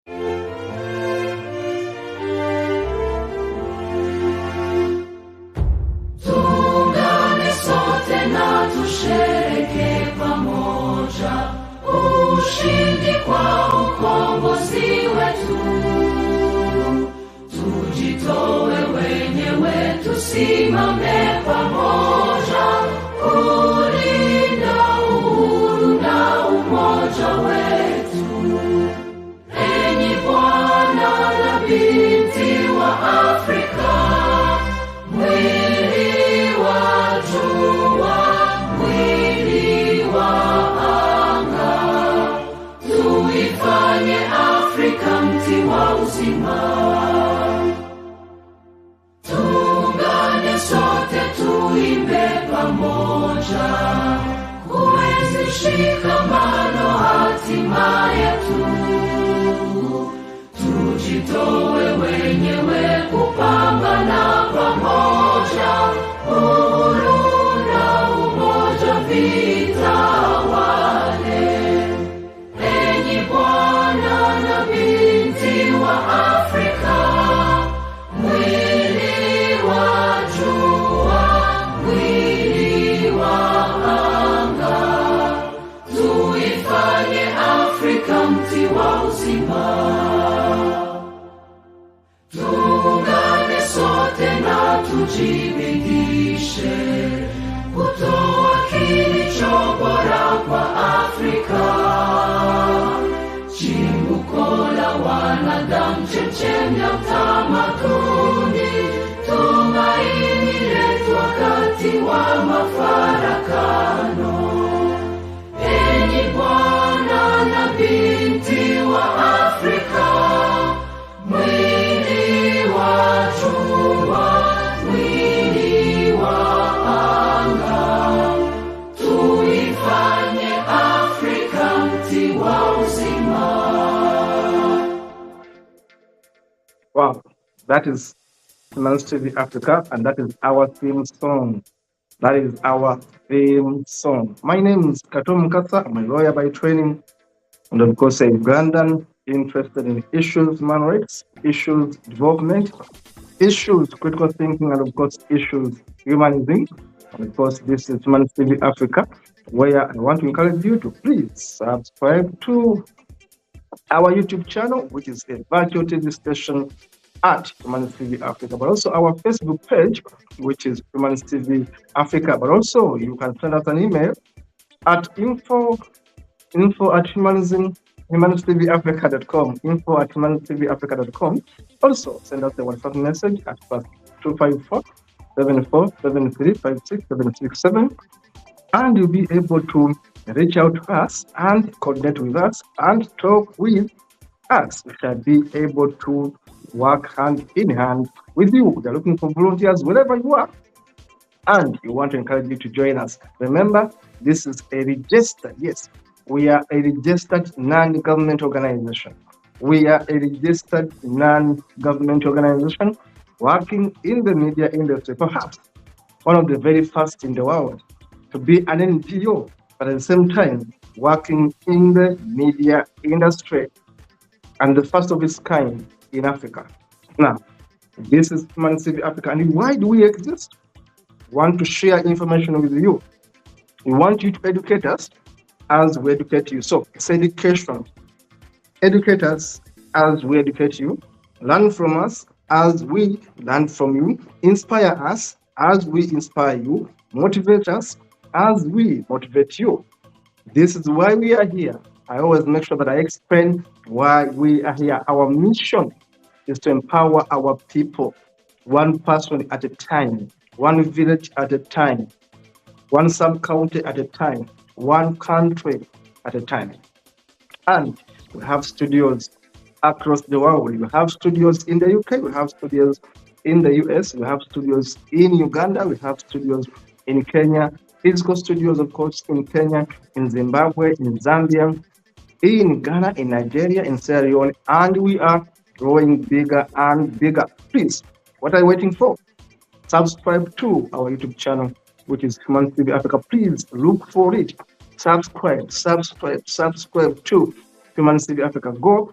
Tuungane sote na tushereke pamoja ushindi kwa ukombozi wetu. Tujitoe wenyewe, tusimame pamoja kulinda uhuru na umoja wetu. Enyi Bwana na binti wa Afrika, mwili wa jua, mwili wa anga, tuifanye Afrika mti wa uzima. Tuungane sote tuimbe pamoja, kuenzi shikamano hatima yetu. Tujitoe wenyewe kupambana pamoja, uhuru na umoja vitawale. Enyi Bwana na binti wa Afrika, mwili wa jua, mwili wa anga, tuifanye Afrika mti wa uzima. Tuungane sote na tujibidishe kutoa kilicho bora kwa Afrika, chimbuko la wanadamu, chemchemi ya utamaduni, tumaini letu wakati wa mafarakano. Enyi Bwana na binti wa Afrika, mwili wa jua, mwili wa anga, tuifanye Afrika mti wa uzima. Wow, that is Comrade TV Africa, and that is our theme song. That is our theme song. My name is Kato. I'm a lawyer by training, and of course a Ugandan interested in issues, human rights, issues, development, issues, critical thinking, and of course issues, humanism. And of course this is Comrade TV Africa, where I want to encourage you to please subscribe to our YouTube channel, which is a virtual TV station at Comrade TV Africa, but also our Facebook page, which is Comrade TV Africa. But also you can send us an email at info@humanismTVAfrica.com, info@humanismTVAfrica.com. Also send us a WhatsApp message at +254 7473 56767, and you'll be able to reach out to us and connect with us and talk with us. We shall be able to work hand in hand with you. We are looking for volunteers wherever you are, and we want to encourage you to join us. Remember, this is a registered, yes, we are a registered non-government organization. We are a registered non-government organization working in the media industry, perhaps one of the very first in the world to be an NGO, but at the same time working in the media industry, and the first of its kind in Africa. Now, this is Comrade TV Africa, and why do we exist? We want to share information with you. We want you to educate us as we educate you. So it's education. Educate us as we educate you. Learn from us as we learn from you. Inspire us as we inspire you. Motivate us as we motivate you. This is why we are here. I always make sure that I explain why we are here. Our mission is to empower our people, one person at a time, one village at a time, one sub-county at a time, one country at a time. And we have studios across the world. We have studios in the UK, we have studios in the US, we have studios in Uganda, we have studios in Kenya, physical studios, of course, in Kenya, in Zimbabwe, in Zambia, in Ghana, in Nigeria, in Sierra Leone, and we are growing bigger and bigger. Please, what are you waiting for? Subscribe to our YouTube channel, which is Comrade TV Africa. Please look for it. Subscribe to Comrade TV Africa. Go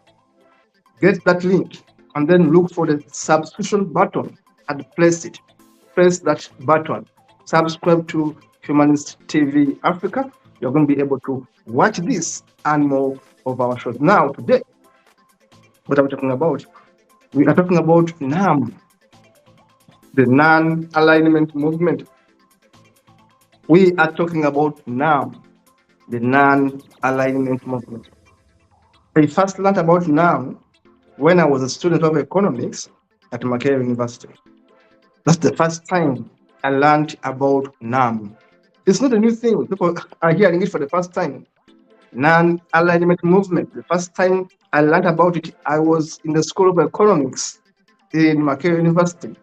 Get that link and then look for the subscription button and place it. Press that button. Subscribe to Humanist TV Africa. You're going to be able to watch this and more of our shows. Now, today, what are we talking about? We are talking about NAM, the non-alignment movement. We are talking about NAM, the non-alignment movement. I first learned about NAM when I was a student of economics at Makerere University. That's the first time I learned about NAM. It's not a new thing. People are hearing it for the first time. Non-alignment movement. The first time I learned about it, I was in the School of Economics in Makerere University.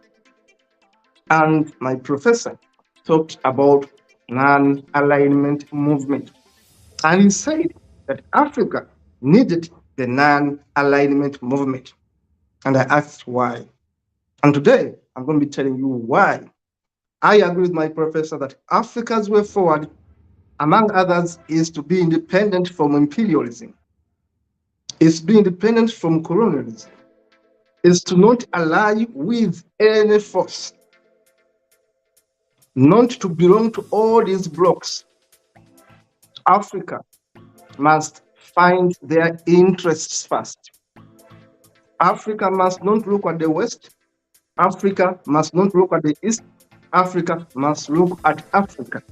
And my professor talked about non-alignment movement. And he said that Africa needed the non-alignment movement. And I asked why. And today, I'm going to be telling you why. I agree with my professor that Africa's way forward, among others, is to be independent from imperialism, is to be independent from colonialism, is to not ally with any force, not to belong to all these blocks. Africa must find their interests first. Africa must not look at the West. Africa must not look at the East. Africa must look at Africa.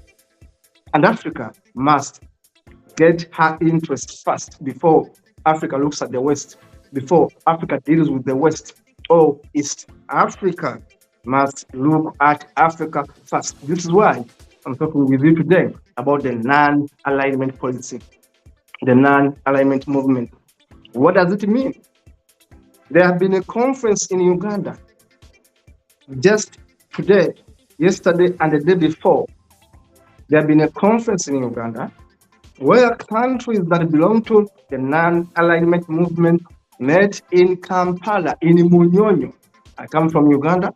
And Africa must get her interests first before Africa looks at the West, before Africa deals with the West or East. Africa must look at Africa first. This is why I'm talking with you today about the non-alignment policy, the non-alignment movement. What does it mean? There has been a conference in Uganda just today, yesterday, and the day before. There has been a conference in Uganda where countries that belong to the non-alignment movement met in Kampala, in Munyonyo. I come from Uganda,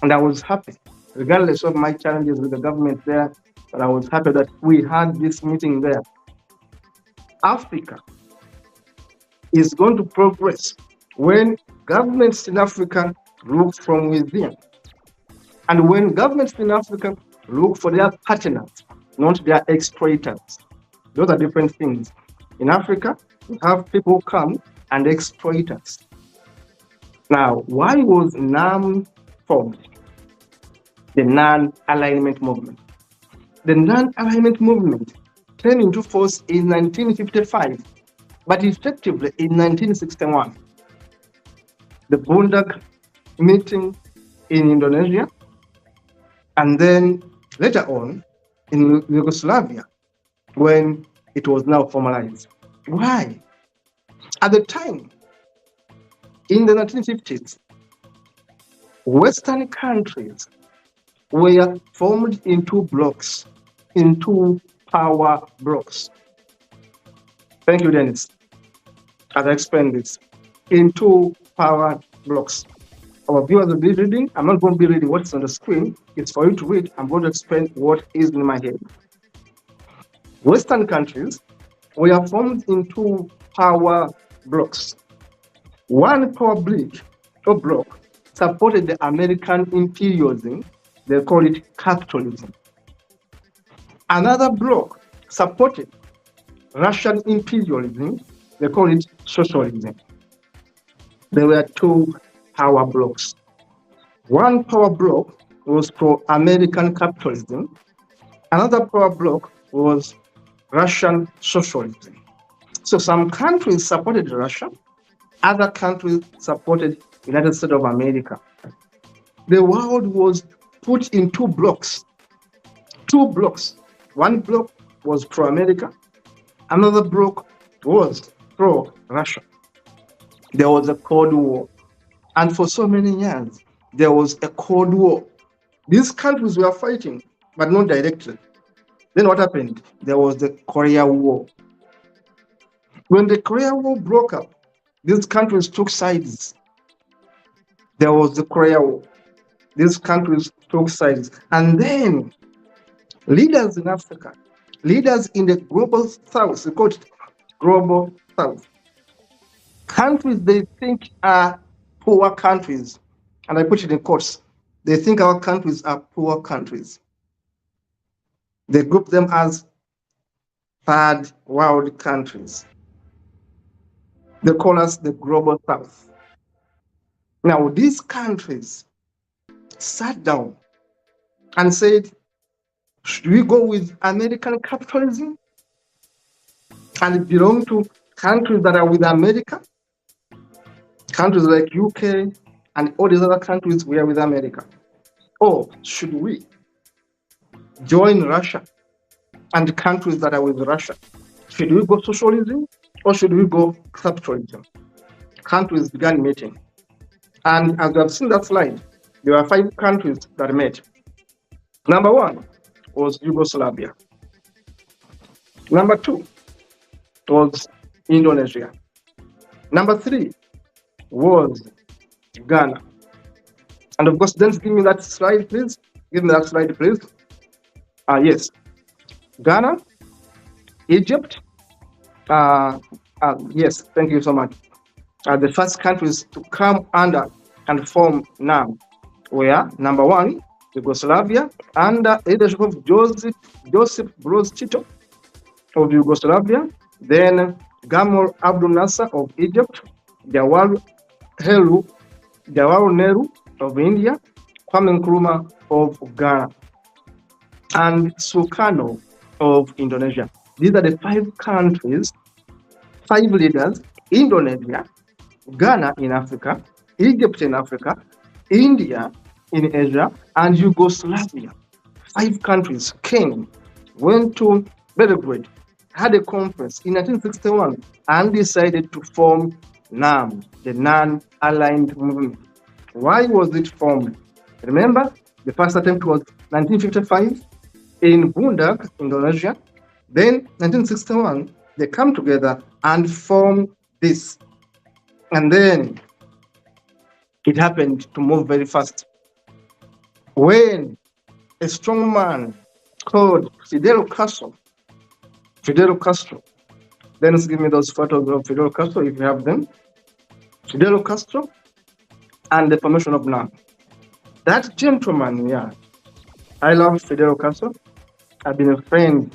and I was happy, regardless of my challenges with the government there, but I was happy that we had this meeting there. Africa is going to progress when governments in Africa look from within, and when governments in Africa look for their partners, not their exploiters. Those are different things. In Africa, we have people come and exploit us. Now, why was NAM formed? The non-alignment movement. The non-alignment movement came into force in 1955, but effectively in 1961. The Bundak meeting in Indonesia, and then later on in Yugoslavia, when it was now formalized. Why? At the time, in the 1950s, Western countries were formed into blocks, into power blocks. Thank you, Dennis. As I explained this, into power blocks. Our viewers will be reading. I'm not going to be reading what's on the screen. It's for you to read. I'm going to explain what is in my head. Western countries were formed into power blocks. One power block supported the American imperialism. They call it capitalism. Another block supported Russian imperialism. They call it socialism. There were two power blocks. One power block was pro-American capitalism. Another power block was Russian socialism. So some countries supported Russia, other countries supported the United States of America. The world was put in two blocks. Two blocks. One block was pro-America, another block was pro-Russia. There was a Cold War. And for so many years, there was a Cold War. These countries were fighting, but not directly. Then what happened? There was the Korea War. When the Korea War broke up, these countries took sides. There was the Korea War. These countries took sides. And then leaders in Africa, leaders in the global south, we call it global south, Countries they think are poor countries, and I put it in quotes, they think our countries are poor countries. They group them as third world countries. They call us the global south. Now, these countries sat down and said, should we go with American capitalism and belong to countries that are with America? Countries like UK and all these other countries we are with America. Or should we join Russia and countries that are with Russia? Should we go socialism or should we go capitalism? Countries began meeting. And as you have seen that slide, there were 5 countries that met. Number 1 was Yugoslavia. Number 2 was Indonesia. Number 3 was Ghana. And of course, then give me that slide, please. Give me that slide, please. Yes. Ghana, Egypt. Yes, thank you so much. The first countries to come under and form NAM were number 1, Yugoslavia, under leadership of Joseph Broz Tito of Yugoslavia, then Gamal Abdel Nasser of Egypt, Jawaharlal Nehru of India, Kwame Nkrumah of Ghana, and Sukarno of Indonesia. These are the 5 countries, 5 leaders: Indonesia, Ghana in Africa, Egypt in Africa, India in Asia, and Yugoslavia. 5 countries came, went to Belgrade, had a conference in 1961, and decided to form NAM, the Non-Aligned Movement. Why was it formed? Remember, the first attempt was 1955 in Bundag, Indonesia. Then 1961, they come together and form this. And then it happened to move very fast. When a strong man called Fidel Castro, then give me those photos of Fidel Castro if you have them. Fidel Castro and the formation of NAM. That gentleman, yeah, I love Fidel Castro. I've been a friend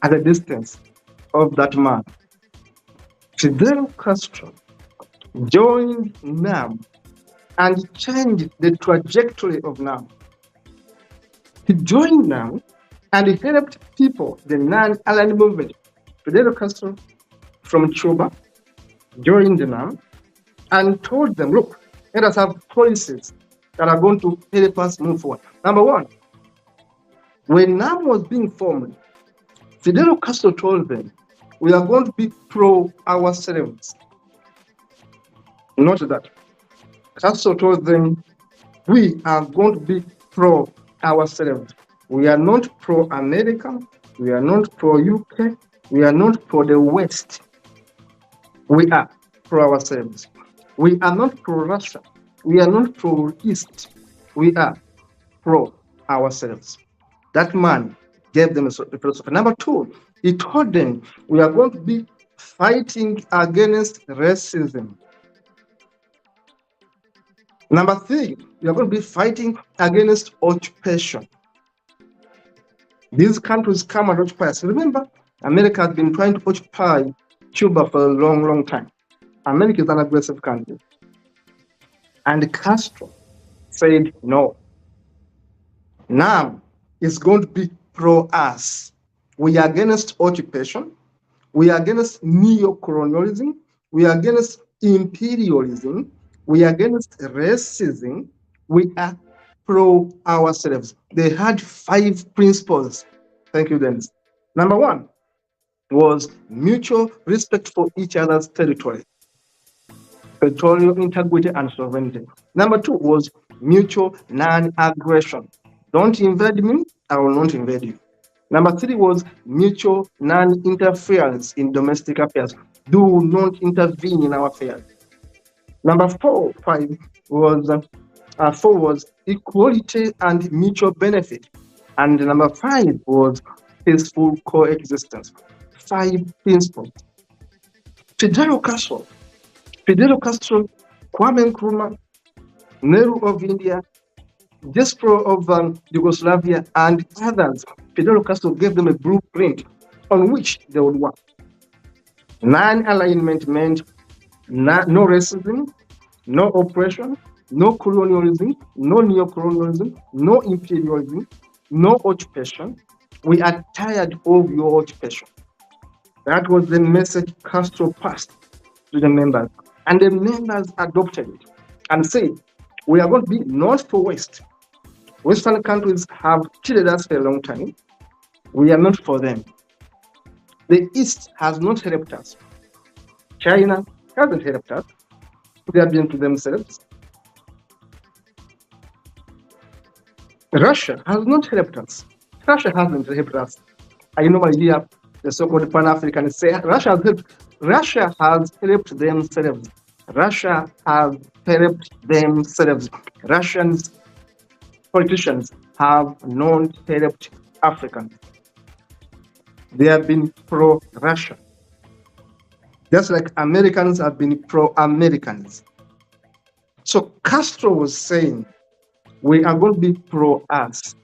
at a distance of that man. Fidel Castro joined NAM and changed the trajectory of NAM. He joined NAM and he helped people, the non-aligned movement. Fidel Castro from Cuba joined the NAM and told them, look, let us have policies that are going to help us move forward. Number 1, when NAM was being formed, Fidel Castro told them, we are going to be pro ourselves. Note that. Castro told them, we are going to be pro ourselves. We are not pro America. We are not pro UK. We are not pro the West. We are pro ourselves. We are not pro Russia. We are not pro East. We are pro ourselves. That man gave them a philosophy. Number 2, he told them, we are going to be fighting against racism. Number 3, we are going to be fighting against occupation. These countries come and occupy us. Remember, America has been trying to occupy Cuba for a long, long time. America is an aggressive country. And Castro said, no. NAM is going to be pro us. We are against occupation. We are against neo-colonialism. We are against imperialism. We are against racism. We are pro ourselves. They had 5 principles. Thank you, Dennis. Number 1 was mutual respect for each other's territory, territorial integrity and sovereignty. Number 2 was mutual non-aggression. Don't invade me, I will not invade you. Number 3 was mutual non-interference in domestic affairs. Do not intervene in our affairs. Number 4 was equality and mutual benefit. And number 5 was peaceful coexistence. 5 principles. Fidel Castro Fidel Castro, Kwame Nkrumah, Nehru of India, Despro of Yugoslavia, and others, Fidel Castro gave them a blueprint on which they would work. Non-alignment meant no racism, no oppression, no colonialism, no neo-colonialism, no imperialism, no occupation. We are tired of your occupation. That was the message Castro passed to the members. And the members adopted it and said, we are going to be not for West. Western countries have cheated us for a long time. We are not for them. The East has not helped us. China hasn't helped us. They have been to themselves. Russia has not helped us. Russia hasn't helped us. I normally hear the so-called Pan-Africans say Russia has helped. Russia has helped themselves. Russia has helped themselves. Russians politicians have not helped Africans. They have been pro-Russia. Just like Americans have been pro-Americans. So Castro was saying, we are going to be pro-us.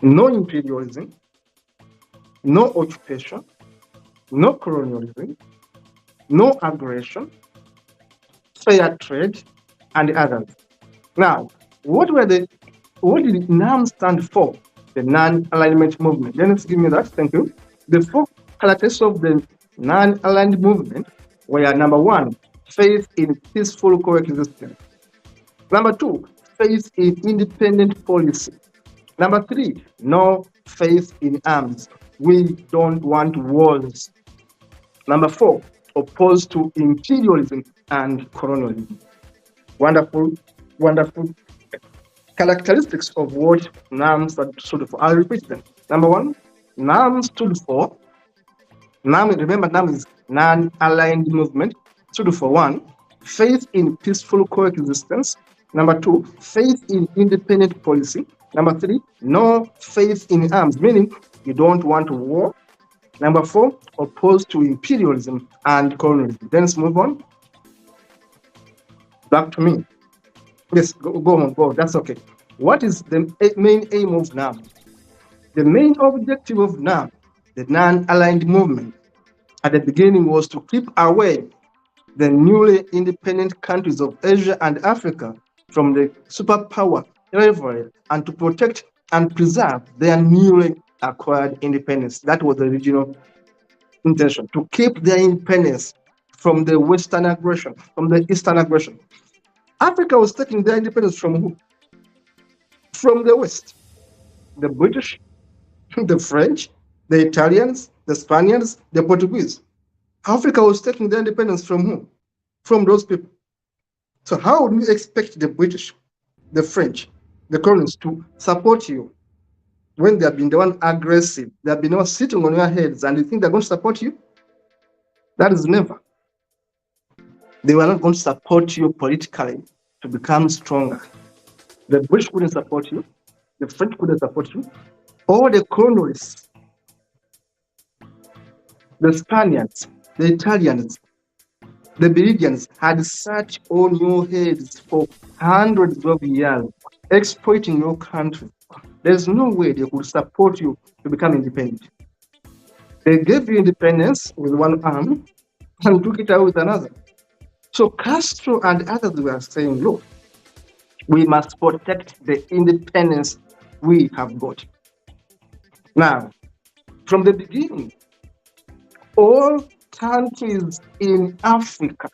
No imperialism, no occupation, no colonialism, no aggression, fair trade, and others. Now, what did NAM stand for? The non-alignment movement. Dennis, give me that. Thank you. The four characteristics of the non-aligned movement were: number one, faith in peaceful coexistence. Number two, faith in independent policy. Number three, no faith in arms. We don't want wars. Number four, opposed to imperialism and colonialism. Wonderful, wonderful characteristics of what NAM stood for. I'll repeat them. Number one, NAM stood for, remember NAM is non-aligned movement, stood for: one, faith in peaceful coexistence. Number two, faith in independent policy. Number three, no faith in arms, meaning you don't want war. Number four, opposed to imperialism and colonialism. Then let's move on. Back to me. Yes, go on, that's okay. What is the main aim of NAM? The main objective of NAM, the non-aligned movement, at the beginning was to keep away the newly independent countries of Asia and Africa from the superpower rivalry and to protect and preserve their newly acquired independence. That was the original intention, to keep their independence from the Western aggression, from the Eastern aggression. Africa was taking their independence from who? From the West. The British, the French, the Italians, the Spaniards, the Portuguese. Africa was taking their independence from who? From those people. So how would you expect the British, the French, the colonists to support you when they have been the one aggressive? They have been all sitting on your heads, and you think they're going to support you? That is never. They were not going to support you politically to become stronger. The British couldn't support you. The French couldn't support you. All the colonists, the Spaniards, the Italians, the Belgians had sat on your heads for hundreds of years, exploiting your country. There's no way they could support you to become independent. They gave you independence with one arm and took it out with another. So Castro and others were saying, look, we must protect the independence we have got. Now, from the beginning, all countries in Africa,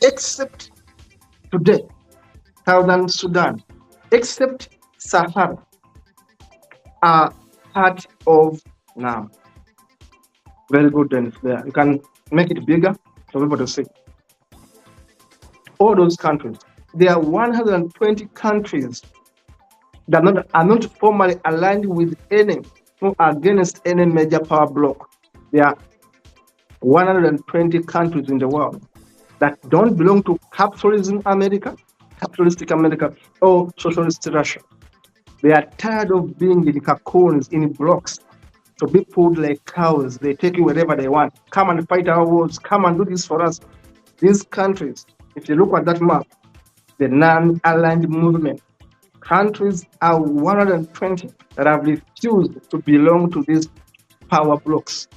except today, Southern Sudan, except Sahara, are part of NAM. Very good, then. There. You can make it bigger for people to see. All those countries, there are 120 countries that are not formally aligned with any or against any major power bloc. There are 120 countries in the world that don't belong to capitalistic America, or socialist Russia. They are tired of being in cocoons, in blocks, to be pulled like cows. They take you wherever they want. Come and fight our wars. Come and do this for us. These countries, if you look at that map, the non-aligned movement, countries are 120 that have refused to belong to these power blocks.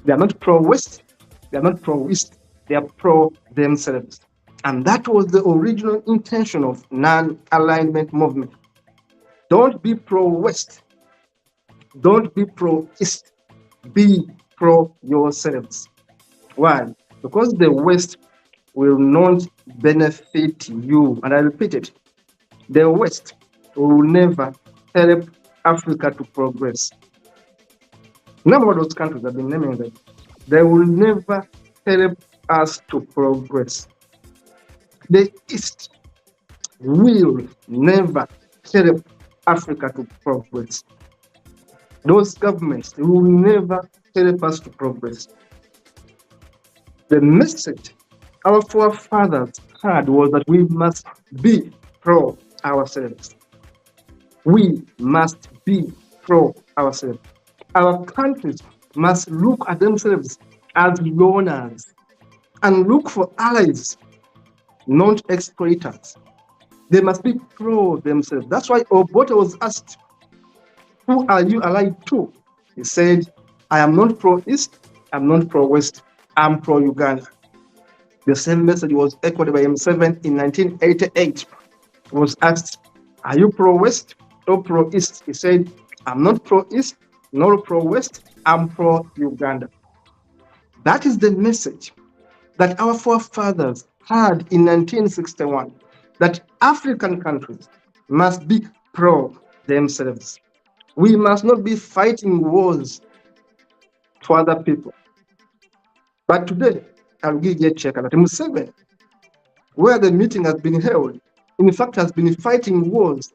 They are not pro-West, they are not pro-East, they are pro-themselves. And that was the original intention of non-alignment movement. Don't be pro-West, don't be pro-East, be pro-yourselves. Why? Because the West will not benefit you. And I repeat it, the West will never help Africa to progress. None of those countries have been naming them. They will never help us to progress. The East will never help Africa to progress. Those governments will never help us to progress. The message our forefathers had was that we must be pro ourselves. We must be pro ourselves. Our countries must look at themselves as donors and look for allies, not exploiters. They must be pro themselves. That's why Obote was asked, who are you allied to? He said, I am not pro-East, I'm not pro-West, I'm pro-Uganda. The same message was echoed by M7 in 1988. He was asked, are you pro-West or pro-East? He said, I'm not pro-East, nor pro-West, I'm pro-Uganda. That is the message that our forefathers had in 1961, that African countries must be pro themselves. We must not be fighting wars for other people. But today, I'll give you a check that Museveni, where the meeting has been held, in fact, has been fighting wars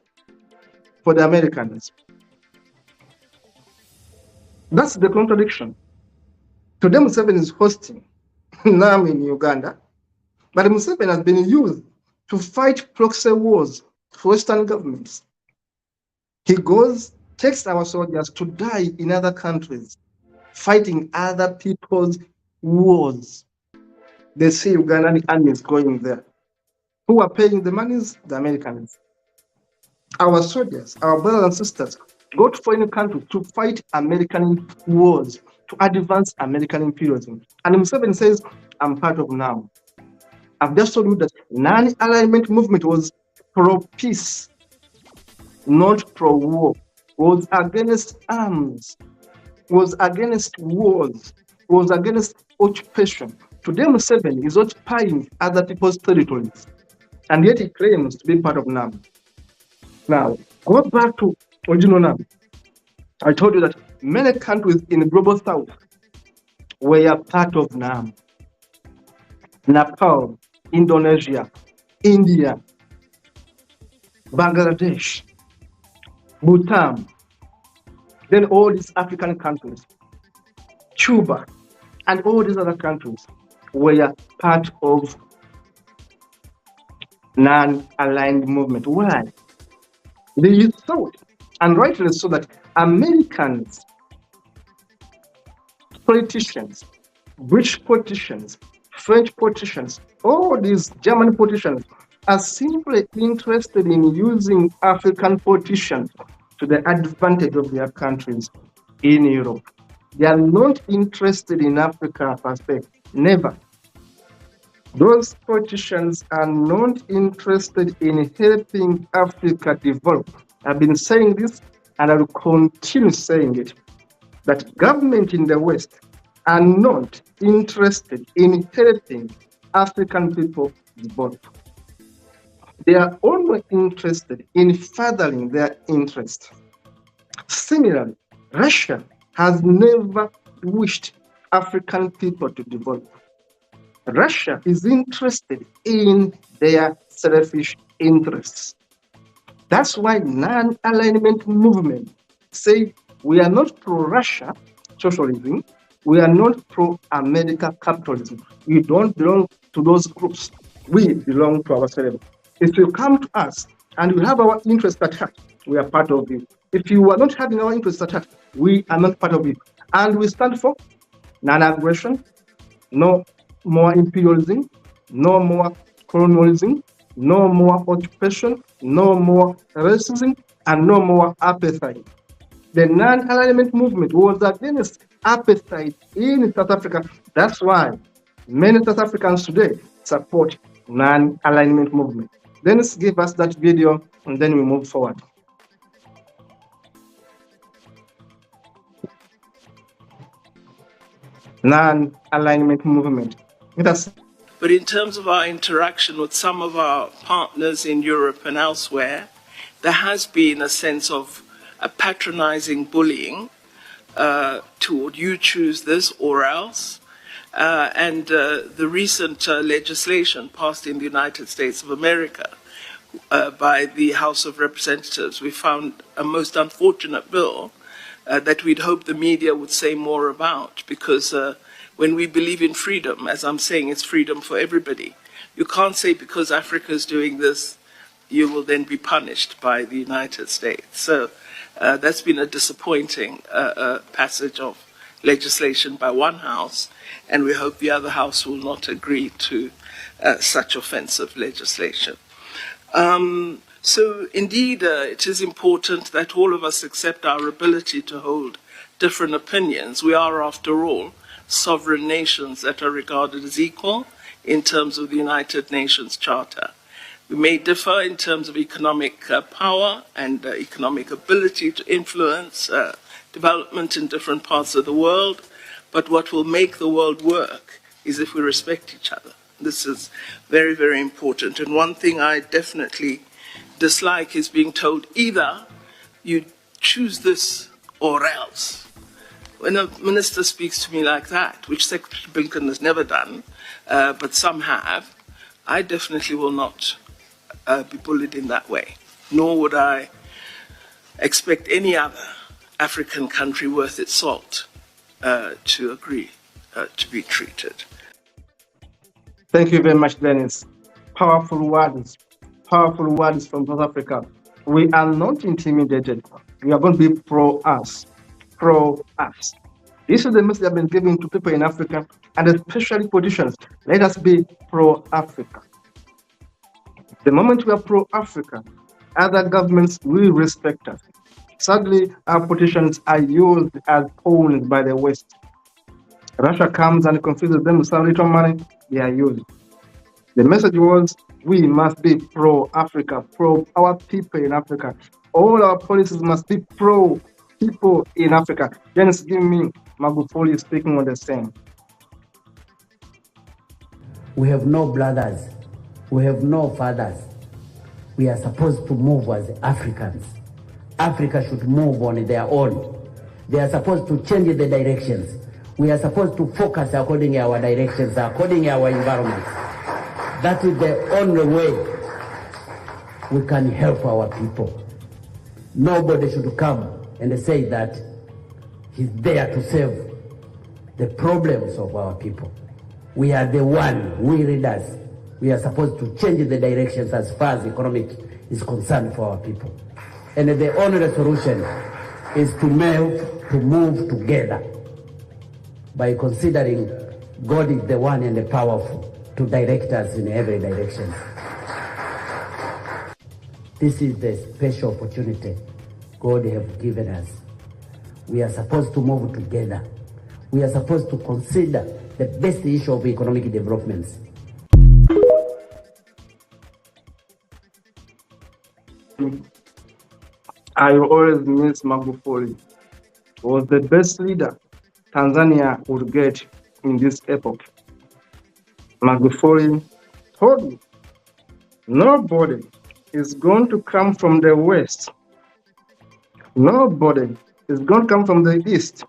for the Americans. That's the contradiction. Today, Museveni is hosting NAM in Uganda, but Museveni has been used to fight proxy wars for Western governments. He goes, takes our soldiers to die in other countries, fighting other people's wars. They see Ugandan armies going there. Who are paying the monies? The Americans. Our soldiers, our brothers and sisters, go to foreign countries to fight American wars, to advance American imperialism. And Museveni says, I'm part of NAM. I've just told you that non-alignment movement was pro-peace, not pro-war, was against arms, was against wars, was against occupation. Today, Museveni is occupying other people's territories, and yet he claims to be part of NAM. Now, go back to original NAM. I told you that many countries in the global south were part of NAM. Nepal, Indonesia, India, Bangladesh, Bhutan, then all these African countries, Cuba, and all these other countries were part of non-aligned movement. Why? They thought, and rightly so, that Americans, politicians, British politicians, French politicians, all these German politicians are simply interested in using African politicians to the advantage of their countries in Europe. They are not interested in Africa per se, never. Those politicians are not interested in helping Africa develop. I've been saying this and I will continue saying it, that government in the West are not interested in helping African people develop. They are only interested in furthering their interest. Similarly, Russia has never wished African people to develop. Russia is interested in their selfish interests. That's why non-alignment movement say we are not pro-Russia socialism, we are not pro-America capitalism. We don't belong to those groups. We belong to ourselves. If you come to us and we have our interests at heart, we are part of you. If you are not having our interests at heart, we are not part of it. And we stand for non-aggression, no more imperialism, no more colonialism, no more occupation, no more racism, and no more apartheid. The non-alignment movement was against apartheid in South Africa. That's why many South Africans today support non-alignment movement. Dennis, give us that video and then we move forward. Non-alignment movement. But in terms of our interaction with some of our partners in Europe and elsewhere, there has been a sense of a patronizing bullying toward you choose this or else. And the recent legislation passed in the United States of America by the House of Representatives, we found a most unfortunate bill that we'd hope the media would say more about, because when we believe in freedom, as I'm saying, it's freedom for everybody. You can't say because Africa is doing this, you will then be punished by the United States. So that's been a disappointing passage of legislation by one house, and we hope the other house will not agree to such offensive legislation. So indeed, it is important that all of us accept our ability to hold different opinions. We are, after all, sovereign nations that are regarded as equal in terms of the United Nations Charter. We may differ in terms of economic power and economic ability to influence development in different parts of the world, but what will make the world work is if we respect each other. This is very, very important. And one thing I definitely dislike is being told either you choose this or else. When a minister speaks to me like that, which Secretary Blinken has never done, but some have, I definitely will not be bullied in that way, nor would I expect any other African country worth its salt to agree to be treated. Thank you very much, Dennis. Powerful words from South Africa. We are not intimidated. We are going to be pro-us. Pro-us. This is the message I've been giving to people in Africa, and especially politicians. Let us be pro-Africa. The moment we are pro-Africa, other governments will respect us. Sadly, our politicians are used as pawns by the West. Russia comes and confuses them with some little money, they are used. The message was, we must be pro-Africa, pro our people in Africa. All our policies must be pro people in Africa. Dennis, give me Magufuli speaking on the same. We have no brothers. We have no fathers. We are supposed to move as Africans. Africa should move on their own. They are supposed to change the directions. We are supposed to focus according to our directions, according to our environment. That is the only way we can help our people. Nobody should come and say that he's there to save the problems of our people. We are the one, we leaders, we are supposed to change the directions as far as economic is concerned for our people. And the only solution is to move together by considering God is the one and the powerful to direct us in every direction. This is the special opportunity God has given us. We are supposed to move together. We are supposed to consider the best issue of economic developments. I always miss Magufuli. He was the best leader Tanzania would get in this epoch. Magufuli told me, nobody is going to come from the West. Nobody is going to come from the East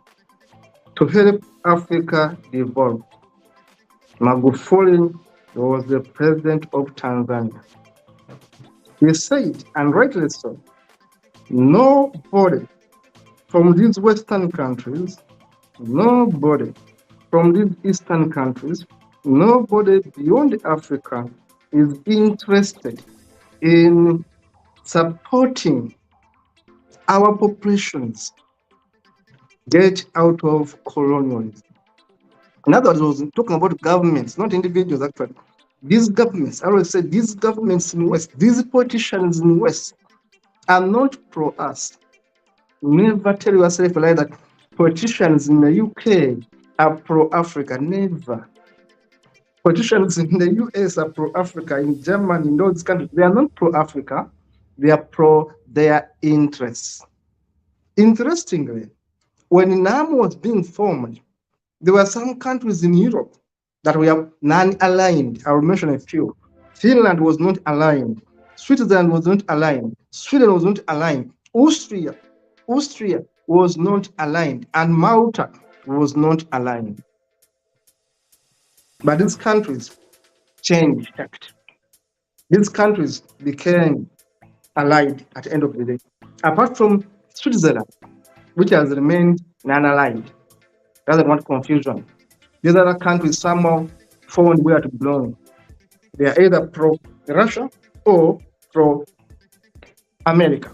to help Africa develop. Magufuli was the president of Tanzania. He said, and rightly so, nobody from these Western countries, nobody from these Eastern countries, nobody beyond Africa is interested in supporting our populations get out of colonialism. In other words, I was talking about governments, not individuals actually. These governments, I always say these governments in the West, these politicians in the West are not pro-us. Never tell yourself like that politicians in the UK are pro-Africa, never. Politicians in the US are pro-Africa, in Germany, in those countries, they are not pro-Africa, they are pro their interests. Interestingly, when NAM was being formed, there were some countries in Europe that were non-aligned. I will mention a few. Finland was not aligned. Switzerland was not aligned. Sweden was not aligned. Austria was not aligned. And Malta was not aligned. But these countries changed tact. These countries became allied at the end of the day. Apart from Switzerland, which has remained non-aligned. Doesn't want confusion. These other countries somehow found where to belong. They are either pro-Russia or pro-America.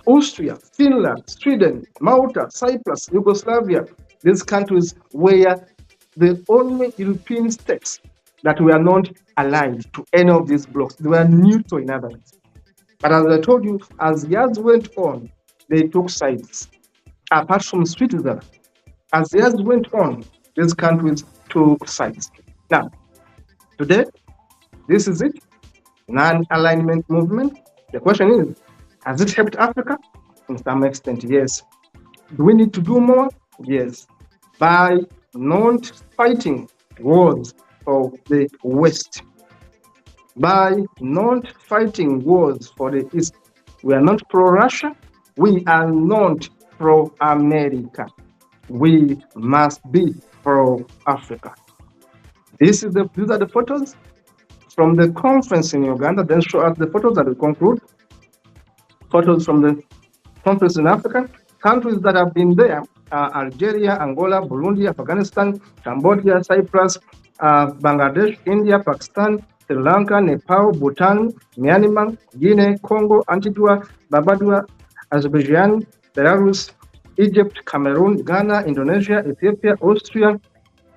Austria, Finland, Sweden, Malta, Cyprus, Yugoslavia, these countries were the only European states that were not allied to any of these blocs. They were neutral in other words. But as I told you, as years went on, they took sides. Apart from Switzerland, as years went on, these countries took sides. Now, today, this is it, non-alignment movement. The question is, has it helped Africa? In some extent, yes. Do we need to do more? Yes. By not fighting wars for the West, by not fighting wars for the East, we are not pro-Russia, we are not pro-America. We must be pro-Africa. These are the photos from the conference in Uganda. Then show us the photos that we conclude. Photos from the conference in Africa. Countries that have been there are Algeria, Angola, Burundi, Afghanistan, Cambodia, Cyprus, Bangladesh, India, Pakistan, Sri Lanka, Nepal, Bhutan, Myanmar, Guinea, Congo, Antigua, Barbuda, Azerbaijan, Belarus, Egypt, Cameroon, Ghana, Indonesia, Ethiopia, Austria,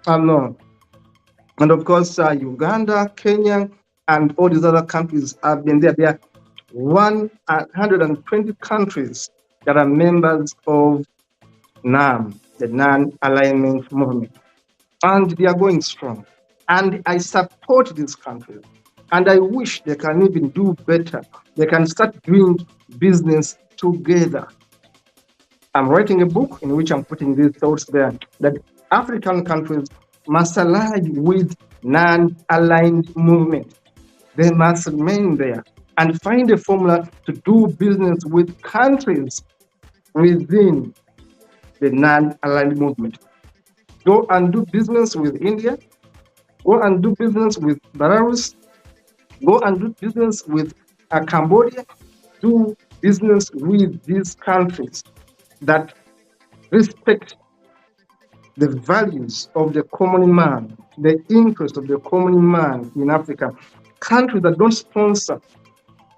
and of course Uganda, Kenya, and all these other countries have been there. There are 120 countries that are members of NAM, the Non-Alignment Movement, and they are going strong. And I support these countries, and I wish they can even do better. They can start doing business together. I'm writing a book in which I'm putting these thoughts there, that African countries must align with non-aligned movement. They must remain there and find a formula to do business with countries within the non-aligned movement. Go and do business with India. Go and do business with Belarus. Go and do business with Cambodia. Do business with these countries that respect the values of the common man, the interest of the common man in Africa. Countries that don't sponsor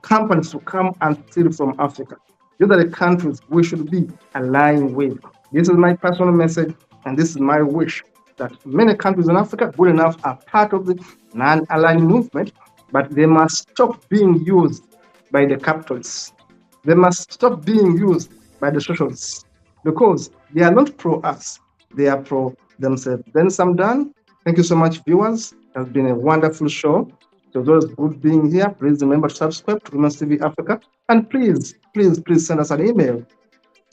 companies to come and steal from Africa. These are the countries we should be aligned with. This is my personal message, and this is my wish, that many countries in Africa, good enough, are part of the non-aligned movement, but they must stop being used by the capitalists. They must stop being used by the socialists, because they are not pro-us, they are pro themselves. Then I'm done. Thank you so much, viewers. It has been a wonderful show. So those good being here, please remember to subscribe to Humans TV Africa, and please send us an email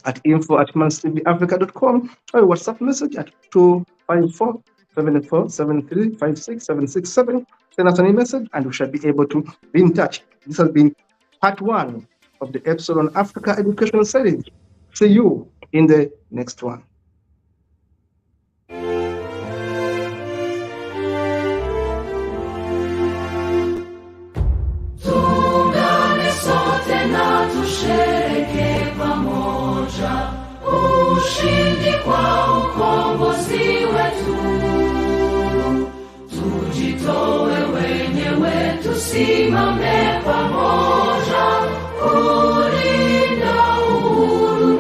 at info@humanstvafrica.com or a WhatsApp message at 254-7473-56767. Send us an email message and we shall be able to be in touch. This has been part 1 of the episode on Africa Educational Series. See you in the next one. Tushereke pamoja ushindi kwa ukombozi wetu, tujitoe wenyewe, tusimame pamoja kulinda uhuru.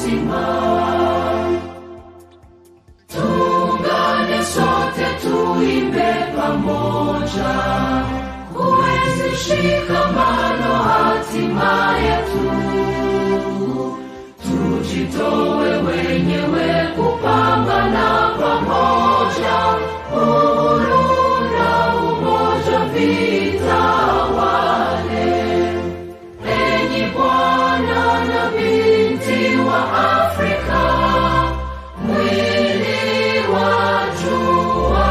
uzima. Tuungane sote tuimbe pamoja, kuenzi shikamano hatima yetu. Tujitoe wenyewe kupambana pamoja, uhuru na umoja vitawale. Enyi bwana na binti wa Afrika, mwili wa jua,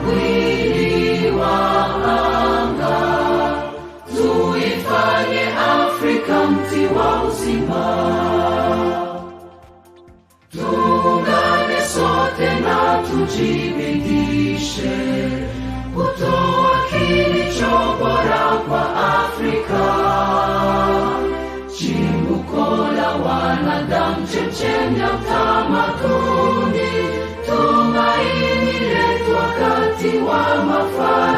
mwili wa anga, tuifanye Afrika mti wa uzima. Tuungane sote na tujibidishe kutoa kilicho bora kwa Afrika, chimbuko la wanadamu, chemchemi ya utamaduni, tumaini letu wakati wa mafaa.